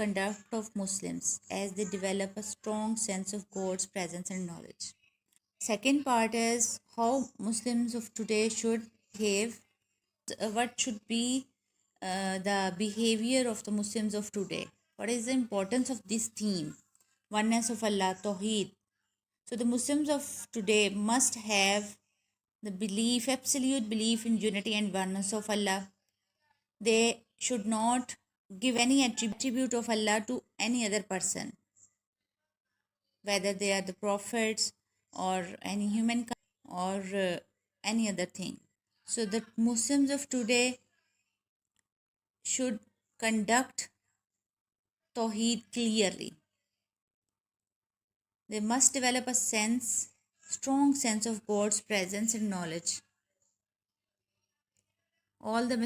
conduct of Muslims as they develop a strong sense of God's presence and knowledge. Second part is how Muslims of today should behave. What should be the behavior of the Muslims of today? What is the importance of this theme? Oneness of Allah, Tawheed. So the Muslims of today must have the belief, absolute belief in unity and oneness of Allah. They should not give any attribute of Allah to any other person, whether they are the prophets or any human or any other thing. So the Muslims of today should conduct Tawheed clearly. They must develop a strong sense of God's presence and knowledge. All the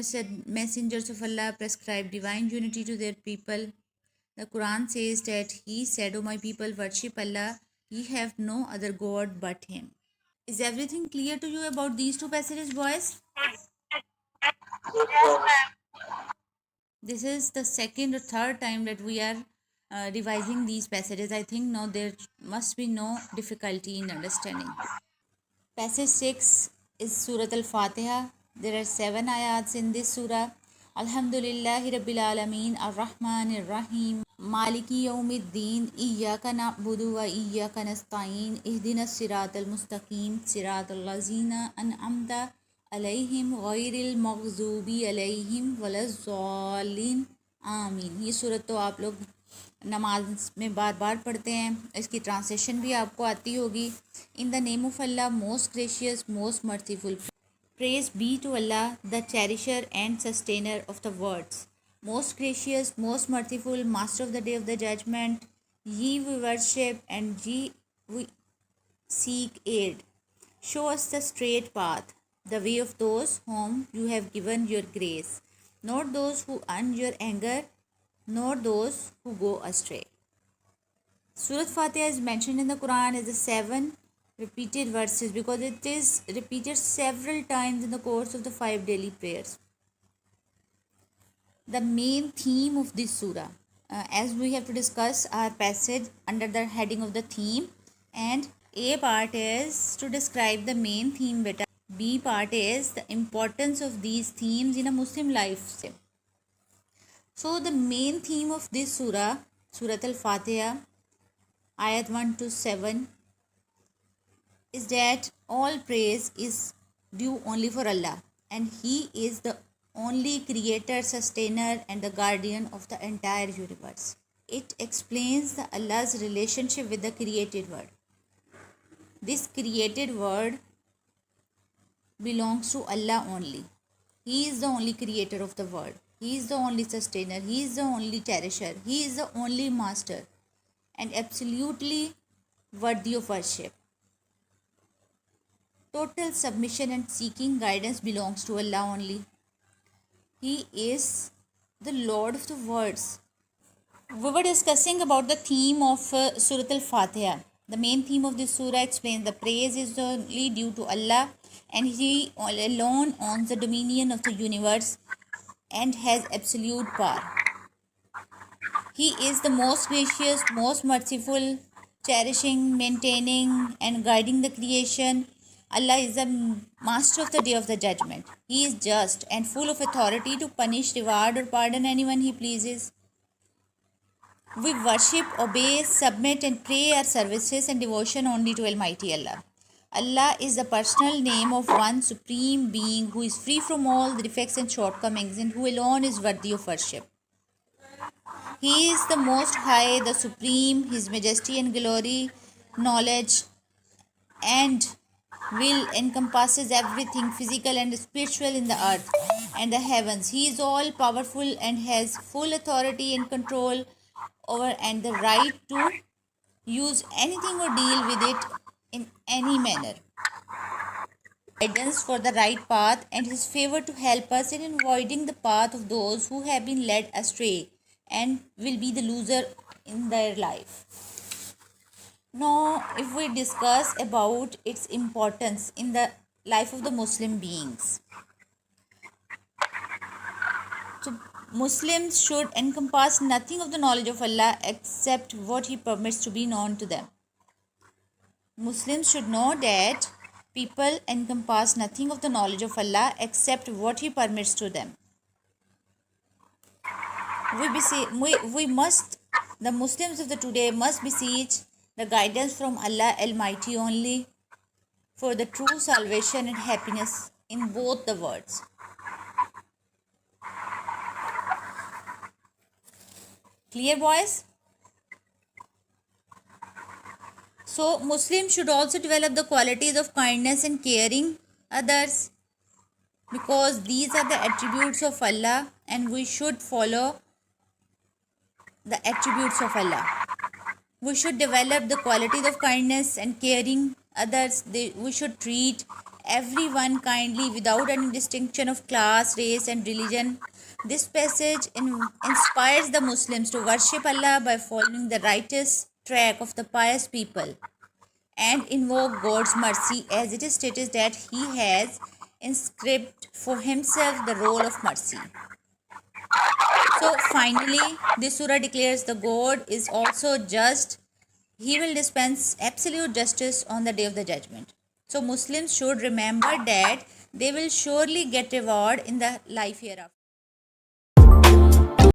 messengers of Allah prescribe divine unity to their people. The Quran says that He said, O my people, worship Allah, ye have no other God but Him. Is everything clear to you about these two passages, boys? This is the second or third time that we are revising these passages. I think now there must be no difficulty in understanding. Passage 6 is Surah Al-Fatiha. There are 7 ayats in this surah. Alhamdulillahi Rabbil Alameen Ar-Rahman Ar-Rahim Maliki Yawmiddin Iyyaka na'budu wa iyyaka nasta'in Ihdinas Siratal Mustaqim Siratal Lazina An'amta Alayhim Ghairil Maghzubi Alayhim Walazzallin आमीन. ये सूरत तो आप लोग नमाज में बार बार पढ़ते हैं. इसकी ट्रांसलेशन भी आपको आती होगी. In the name of Allah, most gracious, most merciful. Praise be to Allah, the cherisher and sustainer of the words. Most gracious, most merciful, master of the day of the judgment. Ye we worship and ye we seek aid. Show us the straight path, the way of those whom you have given your grace, not those who earn your anger, nor those who go astray. Surah Fatiha is mentioned in the Quran as the 7 repeated verses because it is repeated several times in the course of the 5 daily prayers. The main theme of this surah, as we have to discuss our passage under the heading of the theme, and A part is to describe the main theme better. B part is the importance of these themes in a Muslim life. So the main theme of this surah, Surah Al-Fatiha, ayat 1 to 7, is that all praise is due only for Allah, and He is the only creator, sustainer and the guardian of the entire universe. It explains the Allah's relationship with the created world. This created world belongs to Allah only. He is the only creator of the world. He is the only sustainer. He is the only cherisher. He is the only master and absolutely worthy of worship. Total submission and seeking guidance belongs to Allah only. He is the Lord of the worlds. We were discussing about the theme of Surah Al-Fatiha. The main theme of this surah explains the praise is only due to Allah, and He alone owns the dominion of the universe and has absolute power. He is the most gracious, most merciful, cherishing, maintaining and guiding the creation. Allah is the master of the day of the judgment. He is just and full of authority to punish, reward or pardon anyone He pleases. We worship, obey, submit and pray our services and devotion only to Almighty Allah. Allah is the personal name of one supreme being who is free from all the defects and shortcomings and who alone is worthy of worship. He is the most high, the supreme, His majesty and glory, knowledge and will encompasses everything physical and spiritual in the earth and the heavens. He is all powerful and has full authority and control over and the right to use anything or deal with it in any manner. Guidance for the right path and His favor to help us in avoiding the path of those who have been led astray and will be the loser in their life. Now, if we discuss about its importance in the life of the Muslim beings. So, Muslims should encompass nothing of the knowledge of Allah except what He permits to be known to them. Muslims should know that people encompass nothing of the knowledge of Allah except what He permits to them. The Muslims of the today must beseech the guidance from Allah Almighty only for the true salvation and happiness in both the worlds. Clear, boys? So, Muslims should also develop the qualities of kindness and caring others, because these are the attributes of Allah and we should follow the attributes of Allah. We should develop the qualities of kindness and caring others. We should treat everyone kindly without any distinction of class, race and religion. This passage inspires the Muslims to worship Allah by following the righteous track of the pious people and invoke God's mercy, as it is stated that He has inscribed for Himself the role of mercy. So finally, this surah declares the God is also just. He will dispense absolute justice on the day of the judgment. So Muslims should remember that they will surely get reward in the life hereafter.